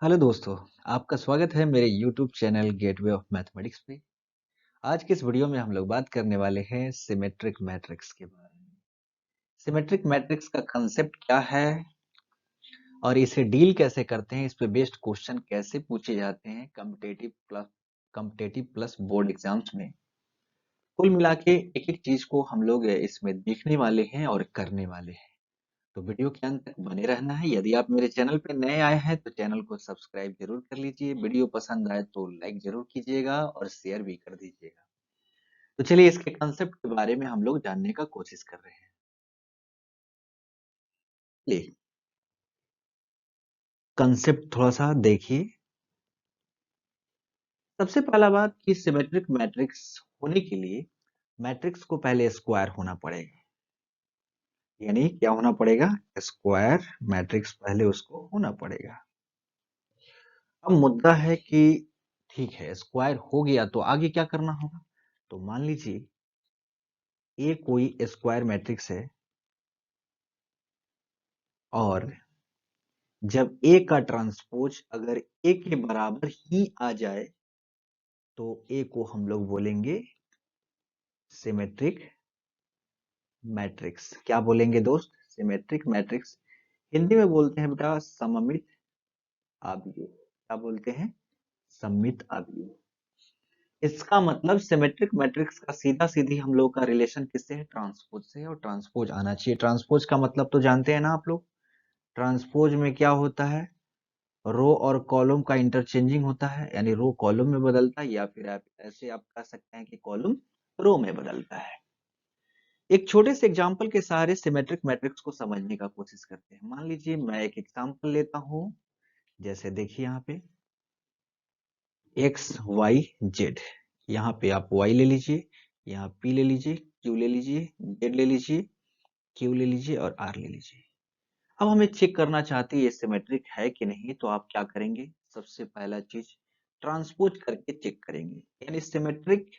Hello दोस्तों, आपका स्वागत है मेरे YouTube channel gateway of mathematics पे। आज के इस वीडियो में हम लोग बात करने वाले हैं सिमेट्रिक मैट्रिक्स के बारे में। सिमेट्रिक मैट्रिक्स का कंसेप्ट क्या है और इसे डील कैसे करते हैं, इस पे बेस्ड क्वेश्चन कैसे पूछे जाते हैं कॉम्पिटिटिव प्लस बोर्ड एग्जाम्स में। कुल मिला के एक एक चीज को हम लोग इसमें देखने वाले हैं और करने वाले हैं। तो वीडियो के अंत तक बने रहना है। यदि आप मेरे चैनल पे नए आए हैं तो चैनल को सब्सक्राइब जरूर कर लीजिए। वीडियो पसंद आए तो लाइक जरूर कीजिएगा और शेयर भी कर दीजिएगा। तो चलिए इसके कंसेप्ट के बारे में हम लोग जानने का कोशिश कर रहे हैं। चलिए कंसेप्ट थोड़ा सा देखिए। सबसे पहला बात कि सिमेट्रिक मैट्रिक्स होने के लिए मैट्रिक्स को पहले स्क्वायर होना पड़ेगा। यानी क्या होना पड़ेगा? स्क्वायर मैट्रिक्स पहले उसको होना पड़ेगा। अब मुद्दा है कि ठीक है, स्क्वायर हो गया तो आगे क्या करना होगा? तो मान लीजिए ए कोई स्क्वायर मैट्रिक्स है और जब ए का ट्रांसपोज अगर ए के बराबर ही आ जाए तो ए को हम लोग बोलेंगे सिमेट्रिक मैट्रिक्स। क्या बोलेंगे दोस्त? Symmetric matrix. हिंदी में बोलते हैं बेटा सममित आव्यूह। क्या बोलते हैं? सममित आव्यूह। इसका मतलब सिमेट्रिक मैट्रिक्स का सीधा सीधी हम लोग का रिलेशन किससे है? ट्रांसपोज से है और ट्रांसपोज आना चाहिए। ट्रांसपोज का मतलब तो जानते हैं ना आप लोग। ट्रांसपोज में क्या होता है? रो और कॉलम का इंटरचेंजिंग होता है, यानी रो कॉलम में बदलता है या फिर आप ऐसे आप कह सकते हैं कि कॉलम रो में बदलता है। एक छोटे से एग्जांपल के सहारे सिमेट्रिक मैट्रिक्स को समझने का कोशिश करते हैं। मान लीजिए मैं एक एग्जांपल लेता हूं। जैसे देखिए यहाँ पे एक्स वाई जेड। यहाँ पे आप वाई ले लीजिए, यहाँ पी ले लीजिए, क्यू ले लीजिए, जेड ले लीजिए, क्यू ले लीजिए और आर ले लीजिए। अब हमें चेक करना चाहते हैं ये सिमेट्रिक है कि नहीं, तो आप क्या करेंगे? सबसे पहला चीज ट्रांसपोज करके चेक करेंगे। यानी सिमेट्रिक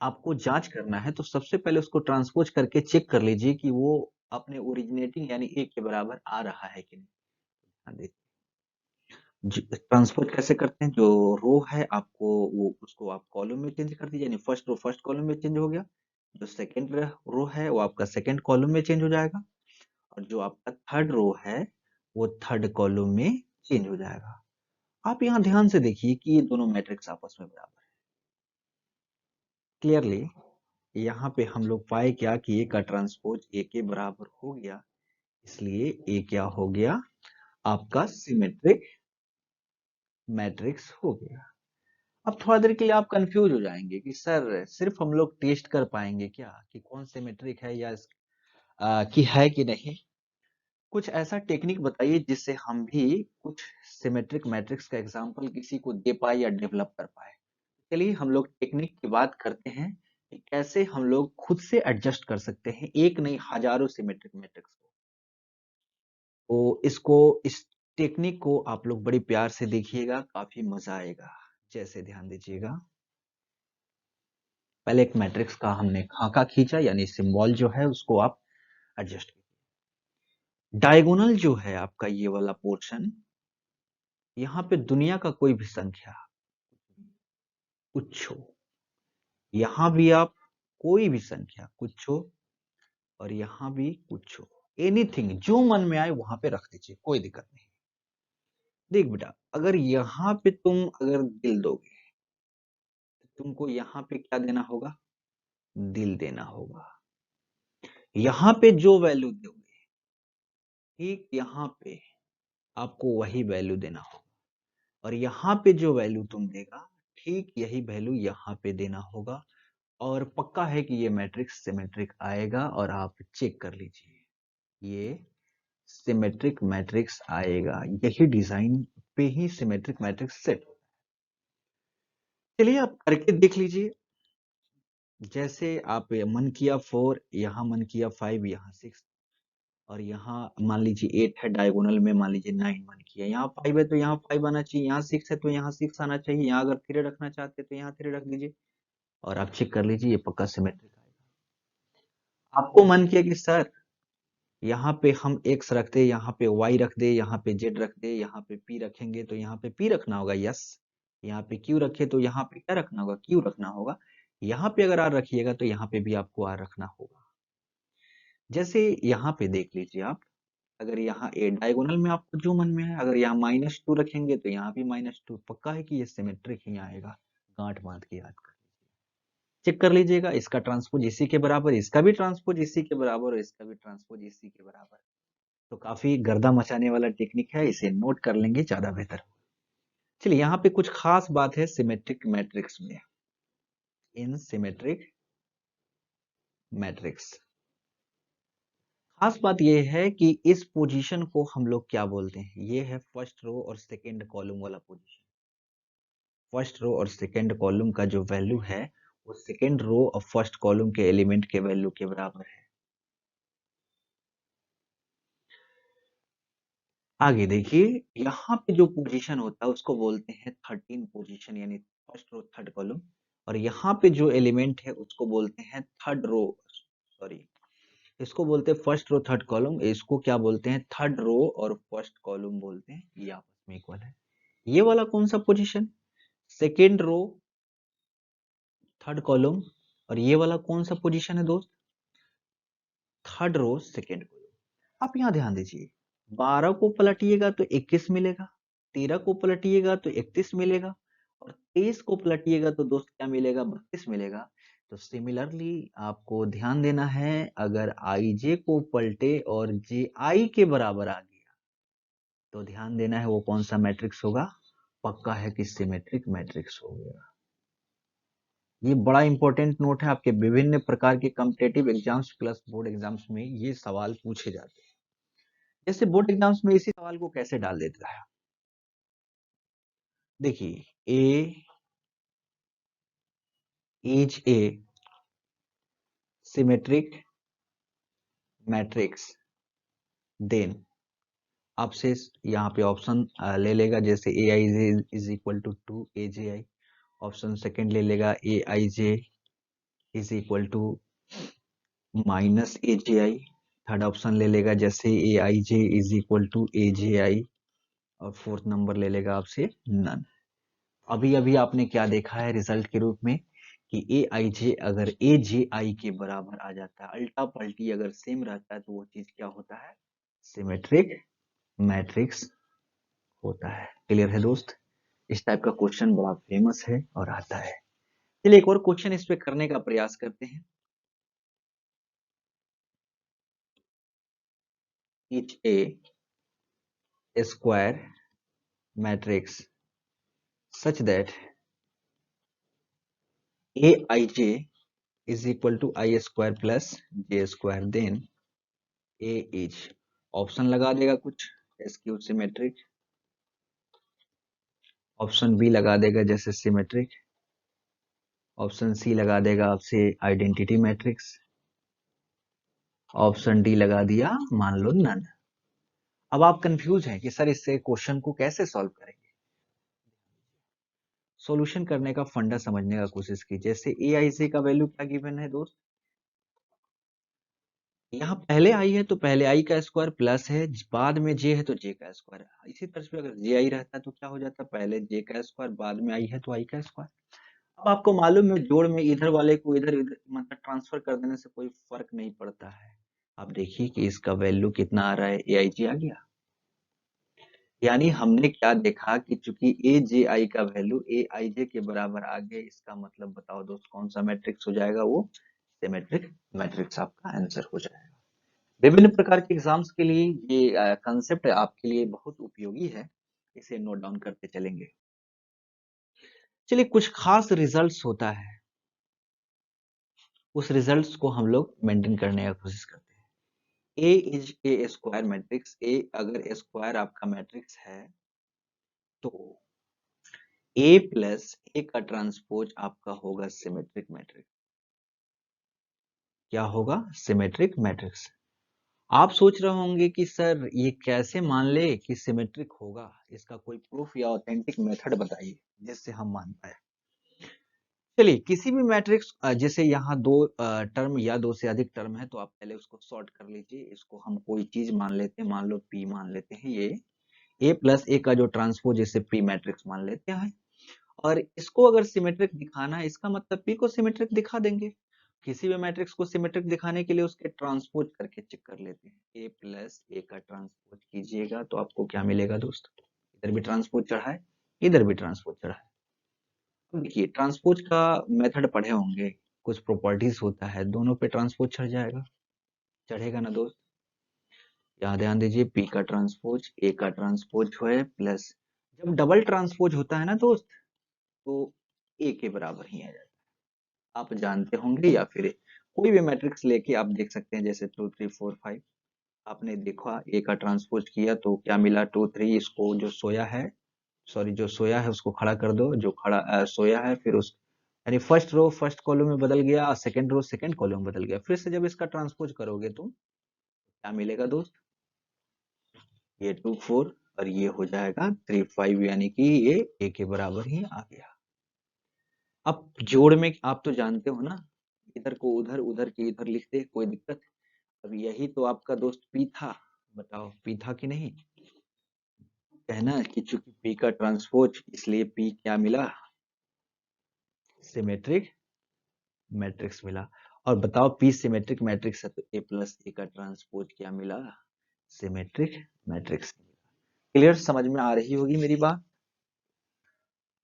आपको जांच करना है तो सबसे पहले उसको ट्रांसपोज करके चेक कर लीजिए कि वो अपने ओरिजिनेटिंग यानी ए के बराबर आ रहा है कि नहीं। हाँ, ट्रांसपोज कैसे करते हैं? जो रो है आपको वो उसको आप कॉलम में चेंज कर दीजिए, यानी फर्स्ट रो फर्स्ट कॉलम में चेंज हो गया। जो सेकंड रो है वो आपका सेकंड कॉलम में चेंज हो जाएगा और जो आपका थर्ड रो है वो थर्ड कॉलम में चेंज हो जाएगा। आप यहाँ ध्यान से देखिए कि ये दोनों मैट्रिक्स आपस में बराबर है। क्लियरली यहाँ पे हम लोग पाए क्या कि ए का ट्रांसपोज ए के बराबर हो गया, इसलिए ए क्या हो गया? आपका सिमेट्रिक मैट्रिक्स हो गया। अब थोड़ा देर के लिए आप कंफ्यूज हो जाएंगे कि सर सिर्फ हम लोग टेस्ट कर पाएंगे क्या कि कौन सिमेट्रिक है या कि है कि नहीं। कुछ ऐसा टेक्निक बताइए जिससे हम भी कुछ सिमेट्रिक मैट्रिक्स का एग्जांपल किसी को दे पाए या डेवलप कर पाए। चलिए हम लोग टेक्निक की बात करते हैं कि कैसे हम लोग खुद से एडजस्ट कर सकते हैं एक नहीं हजारों सिमेट्रिक मैट्रिक्स को। तो इसको इस टेक्निक को आप लोग बड़ी प्यार से देखिएगा, काफी मजा आएगा। जैसे ध्यान दीजिएगा, पहले एक मैट्रिक्स का हमने खाका खींचा, यानी सिंबल जो है उसको आप एडजस्ट कीजिए। डायगोनल जो है आपका ये वाला पोर्शन, यहाँ पे दुनिया का कोई भी संख्या कुछ हो, यहाँ भी आप कोई भी संख्या कुछ हो और यहाँ भी कुछ हो, एनीथिंग जो मन में आए वहां पे रख दीजिए, कोई दिक्कत नहीं। देख बेटा, अगर यहाँ पे तुम अगर दिल दोगे तो तुमको यहाँ पे क्या देना होगा? दिल देना होगा। यहाँ पे जो वैल्यू दोगे ठीक यहाँ पे आपको वही वैल्यू देना होगा और यहाँ पे जो वैल्यू तुम देगा ठीक यही वैल्यू यहाँ पे देना होगा। और पक्का है कि ये मैट्रिक्स सिमेट्रिक आएगा और आप चेक कर लीजिए ये सिमेट्रिक मैट्रिक्स आएगा। यही डिजाइन पे ही सिमेट्रिक मैट्रिक्स सेट होता है। चलिए आप करके देख लीजिए। जैसे आप मन किया 4, यहाँ मन किया 5, यहाँ 6 और यहाँ मान लीजिए 8 है, डायगोनल में मान लीजिए 9 मन किया। यहाँ 5 है तो यहाँ 5 आना चाहिए, यहाँ 6 है तो यहाँ 6 आना चाहिए। यहाँ अगर 3 रखना चाहते हैं तो यहाँ 3 रख दीजिए और आप चेक कर लीजिए ये पक्का सिमेट्रिक आएगा। आपको मन किया कि सर यहाँ पे हम x रख दे, यहाँ पे y रख दे, यहाँ पे z रख दे, यहाँ पे p रखेंगे तो यहाँ पे p रखना होगा, यस। यहाँ पे q रखे तो यहाँ पे क्या रखना होगा, q रखना होगा। यहाँ पे अगर r रखिएगा तो यहाँ पे भी आपको r रखना होगा। जैसे यहाँ पे देख लीजिए आप, अगर यहाँ ए डायगोनल में आपको जो मन में है, अगर यहाँ -2 रखेंगे तो यहाँ भी -2, पक्का है कि ये सिमेट्रिक ही आएगा। गांठ बांध के याद कर चेक कर लीजिएगा, इसका ट्रांसपोज इसी के बराबर, इसका भी ट्रांसपोज इसी के बराबर और इसका भी ट्रांसपोज इसी के बराबर। तो काफी गर्दा मचाने वाला टेक्निक है, इसे नोट कर लेंगे ज्यादा बेहतर। चलिए यहाँ पे कुछ खास बात है सिमेट्रिक मैट्रिक्स में। इन सिमेट्रिक मैट्रिक्स खास बात यह है कि इस पोजीशन को हम लोग क्या बोलते हैं, ये है फर्स्ट रो और सेकंड कॉलम वाला पोजीशन। फर्स्ट रो और सेकंड कॉलम का जो वैल्यू है वो सेकंड रो और फर्स्ट कॉलम के एलिमेंट के वैल्यू के बराबर है। आगे देखिए, यहाँ पे जो पोजीशन होता है उसको बोलते हैं 13 पोजीशन, यानी फर्स्ट रो थर्ड कॉलम। और यहाँ पे जो एलिमेंट है उसको बोलते हैं थर्ड रो, सॉरी, इसको बोलते हैं फर्स्ट रो थर्ड कॉलम, इसको क्या बोलते हैं, थर्ड रो और फर्स्ट कॉलम बोलते हैं। ये आपस में इक्वल है। ये वाला कौन सा position, second row third column, और ये वाला कौन सा पोजीशन है दोस्त, थर्ड रो सेकेंड कॉलम। आप यहाँ ध्यान दीजिए, 12 को पलटिएगा तो 21 मिलेगा, 13 को पलटिएगा तो 31 मिलेगा, और 23 को पलटिएगा तो दोस्त क्या मिलेगा, 32 मिलेगा। तो सिमिलरली आपको ध्यान देना है, अगर आई जे को पलटे और जे आई के बराबर आ गया तो ध्यान देना है वो कौन सा मैट्रिक्स होगा, पक्का है कि सिमेट्रिक मैट्रिक्स हो गया। ये बड़ा इंपॉर्टेंट नोट है, आपके विभिन्न प्रकार के competitive exams plus board exams में ये सवाल पूछे जाते हैं। जैसे बोर्ड एग्जाम्स में इसी सवाल को कैसे डाल देता है, देखिए, A is a symmetric matrix, then आपसे यहाँ पे ऑप्शन ले लेगा, जैसे A I J is equal to 2 AJI, option second ले लेगा A I J is equal to -AJI, third option ले लेगा जैसे A I J is equal to AJI, और फोर्थ नंबर ले लेगा आपसे नन। अभी अभी आपने क्या देखा है रिजल्ट के रूप में कि ए आई जे अगर ए जे आई के बराबर आ जाता है, अल्टा पल्टी अगर सेम रहता है तो वो चीज क्या होता है, सिमेट्रिक मैट्रिक्स होता है। क्लियर है दोस्त, इस टाइप का क्वेश्चन बड़ा फेमस है और आता है। चलिए एक और क्वेश्चन इस पे करने का प्रयास करते हैं। Etch A square matrix such that aij is equal to I square plus j square, then a is, option लगा देगा कुछ स्क्यू सिमेट्रिक, ऑप्शन बी लगा देगा जैसे सिमेट्रिक, ऑप्शन सी लगा देगा आपसे आइडेंटिटी मैट्रिक्स, ऑप्शन डी लगा दिया मान लो नन। अब आप कंफ्यूज हैं कि सर इससे क्वेश्चन को कैसे सॉल्व करेंगे। सॉल्यूशन करने का फंडा समझने का कोशिश कीजिए। जैसे ए आई सी का वैल्यू क्या गिवन है दोस्त, यहाँ पहले आई है तो पहले आई का स्क्वायर प्लस है, बाद में जे है तो जे का स्क्वायर है। इसी तरह से अगर जे आई रहता तो क्या हो जाता, पहले जे का स्क्वायर बाद में आई है तो आई का स्क्वायर। अब आपको मालूम है जोड़ में इधर वाले को इधर इधर मतलब ट्रांसफर कर देने से कोई फर्क नहीं पड़ता है। आप देखिए कि इसका वैल्यू कितना आ रहा है, ए आई जी आ गया। यानी हमने क्या देखा कि चूंकि ए जे आई का वैल्यू ए आई जे के बराबर आ गया, इसका मतलब बताओ दोस्त कौन सा मैट्रिक्स हो जाएगा, वो सिमेट्रिक मैट्रिक्स आपका आंसर हो जाएगा। विभिन्न प्रकार के एग्जाम्स के लिए ये कंसेप्ट आपके लिए बहुत उपयोगी है, इसे नोट डाउन करते चलेंगे। चलिए कुछ खास रिजल्ट्स होता है, उस रिजल्ट्स को हम लोग मेंटेन करने का कोशिश करते हैं। ए इज ए स्क्वायर मैट्रिक्स, ए अगर स्क्वायर आपका मैट्रिक्स है तो ए प्लस ए का ट्रांसपोज आपका होगा सिमेट्रिक मैट्रिक्स। क्या होगा, सिमेट्रिक मैट्रिक्स। आप सोच रहे होंगे कि सर ये कैसे मान ले कि सिमेट्रिक होगा, इसका कोई प्रूफ या ऑथेंटिक मेथड बताइए जिससे हम मान पाए। चलिए किसी भी मैट्रिक्स जैसे यहाँ दो टर्म या दो से अधिक टर्म है तो आप पहले उसको सॉर्ट कर लीजिए। इसको हम कोई चीज मान लेते हैं, मान लो पी मान लेते हैं। ये ए प्लस ए का जो ट्रांसपोज इसे पी मैट्रिक्स मान लेते हैं। और इसको अगर सिमेट्रिक दिखाना है, इसका मतलब पी को सिमेट्रिक दिखा देंगे। किसी भी मैट्रिक्स को सिमेट्रिक दिखाने के लिए उसके ट्रांसपोज करके चेक कर लेते हैं। ए प्लस ए का ट्रांसपोज कीजिएगा तो आपको क्या मिलेगा दोस्त? इधर भी ट्रांसपोज चढ़ा है, इधर भी ट्रांसपोज चढ़ा है। तो देखिए ट्रांसपोज का मेथड पढ़े होंगे, कुछ प्रॉपर्टीज होता है, दोनों पे ट्रांसपोज चढ़ जाएगा, चढ़ेगा ना दोस्त? यहाँ ध्यान दीजिए, पी का ट्रांसपोज ए का ट्रांसपोज है प्लस, जब डबल ट्रांसपोज होता है ना दोस्त, तो ए के बराबर ही आ जाता है। आप जानते होंगे, या फिर कोई भी मैट्रिक्स लेके आप देख सकते हैं, जैसे 2 3 4 5 आपने देखा ए का ट्रांसपोज किया तो क्या मिला 2 3। इसको जो सोया है, सॉरी जो सोया है उसको खड़ा कर दो, जो खड़ा सोया है फिर उस, यानी फर्स्ट रो फर्स्ट कॉलम में बदल गया और सेकंड रो सेकंड कॉलम में बदल गया। फिर से जब इसका ट्रांसपोज करोगे तो क्या मिलेगा दोस्त? ये 2 4 और ये हो जाएगा 3 5, यानी कि ये ए के बराबर ही आ गया। अब जोड़ में आप तो जानते हो ना, इधर को उधर उधर के इधर लिखते, कोई दिक्कत? अब यही तो आपका दोस्त पी था, बताओ पी था कि नहीं? कहना कि चूंकि पी का ट्रांसपोज, इसलिए पी क्या मिला? सिमेट्रिक मैट्रिक्स मिला। और बताओ पी सिमेट्रिक मैट्रिक्स है तो ए प्लस ए का ट्रांसपोज क्या मिला? Symmetric matrix. क्लियर, समझ में आ रही होगी मेरी बात।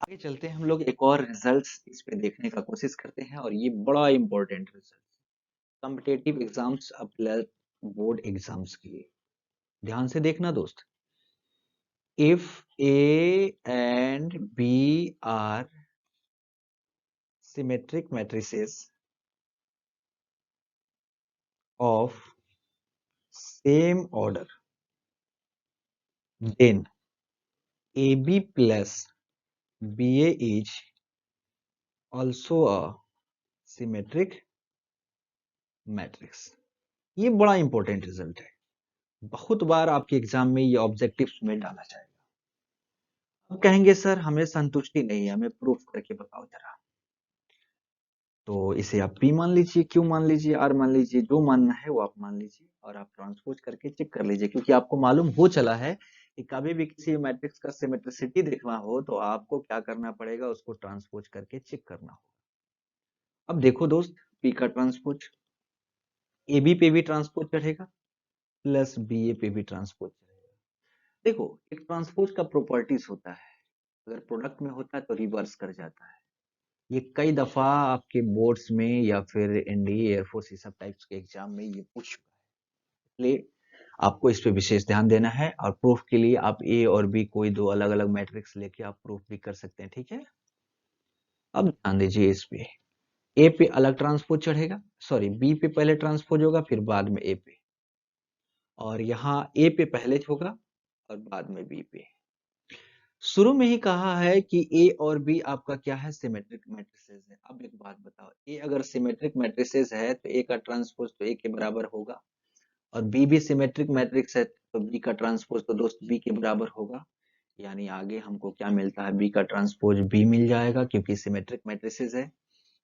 आगे चलते हैं, हम लोग एक और रिजल्ट्स इस पे देखने का कोशिश करते हैं, और ये बड़ा important result competitive exams plus board exams के लिए। ध्यान से देखना दोस्त। If A and B are symmetric matrices of same order, then AB plus BA is also a symmetric matrix। ये बड़ा इंपॉर्टेंट रिजल्ट है, बहुत बार आपके एग्जाम में ये ऑब्जेक्टिव्स में डाला जाएगा। अब कहेंगे सर हमें संतुष्टि नहीं है, हमें प्रूफ करके बताओ जरा। तो इसे आप P मान लीजिए, Q मान लीजिए, R मान लीजिए, जो मानना है वो आप मान लीजिए, और आप ट्रांसपोज करके चेक कर लीजिए। क्योंकि आपको मालूम हो चला है कि कभी भी किसी मैट्रिक्स का सिमेट्रिसिटी देखना हो तो आपको क्या करना पड़ेगा, उसको ट्रांसपोज करके चेक करना होगा। अब देखो दोस्त, P का ट्रांसपोज AB पे भी ट्रांसपोज चढ़ेगा प्लस BA पे भी ट्रांसपोज चढ़ेगा। देखो एक ट्रांसपोज का प्रॉपर्टीज होता है, अगर प्रोडक्ट में होता है तो रिवर्स कर जाता है। ये कई दफा आपके बोर्ड्स में या फिर एनडीए एयरफोर्स ये सब टाइप्स के एग्जाम में ये पूछ चुका है, इसलिए आपको इस पे विशेष ध्यान देना है। और प्रूफ के लिए आप ए और बी कोई दो अलग अलग मैट्रिक्स लेके आप प्रूफ भी कर सकते हैं, ठीक है। अब ध्यान दीजिए इस पे, ए पे अलग ट्रांसपोज चढ़ेगा, सॉरी बी पे पहले ट्रांसपोज होगा फिर बाद में ए पे, और यहाँ ए पे पहले होगा और बाद में बी पे। शुरू में ही कहा है कि ए और बी आपका क्या है, सिमेट्रिक मैट्रिसेस है। अब एक बात बताओ, ए अगर सिमेट्रिक मैट्रिसेस है तो ए का ट्रांसपोज तो ए के बराबर होगा, और बी भी सिमेट्रिक मैट्रिक्स है तो बी का ट्रांसपोज तो दोस्त बी के बराबर होगा। यानी आगे हमको क्या मिलता है, बी का ट्रांसपोज बी मिल जाएगा क्योंकि सिमेट्रिक मैट्रिसेस है।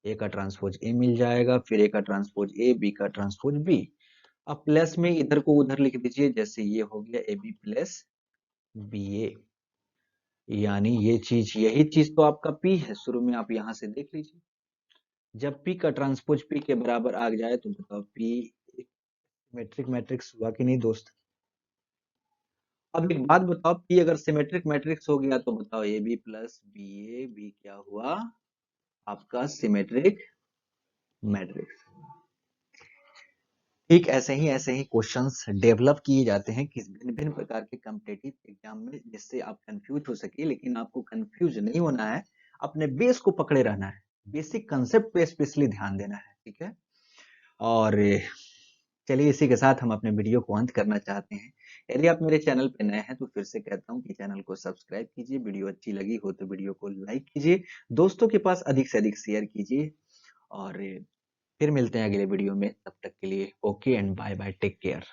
ए का ट्रांसपोज ए मिल जाएगा, फिर ए का ट्रांसपोज ए, बी का ट्रांसपोज बी। अब प्लस में इधर को उधर लिख दीजिए, जैसे ये हो गया ए बी प्लस बी ए, यानी ये चीज, यही चीज तो आपका P है। शुरू में आप यहां से देख लीजिए, जब P का ट्रांसपोज P के बराबर आ जाए तो बताओ P सिमेट्रिक मैट्रिक्स हुआ कि नहीं दोस्त? अब एक बात बताओ, P अगर सिमेट्रिक मैट्रिक्स हो गया तो बताओ ए बी प्लस बी ए भी क्या हुआ, आपका सिमेट्रिक मैट्रिक्स। ठीक ऐसे ही क्वेश्चंस डेवलप किए जाते हैं किस भिन्न भिन्न प्रकार के कॉम्पिटिटिव एग्जाम में, जिससे आप कंफ्यूज हो सके। लेकिन आपको कंफ्यूज नहीं होना है, अपने बेस को पकड़े रहना है, बेसिक कंसेप्ट पे स्पेशली ध्यान देना है, ठीक है। और चलिए इसी के साथ हम अपने वीडियो को अंत करना चाहते हैं। यदि आप मेरे चैनल पे नए हैं तो फिर से कहता हूं कि चैनल को सब्सक्राइब कीजिए, वीडियो अच्छी लगी हो तो वीडियो को लाइक कीजिए, दोस्तों के पास अधिक से अधिक शेयर कीजिए, और फिर मिलते हैं अगले वीडियो में। तब तक के लिए okay and bye bye, take care.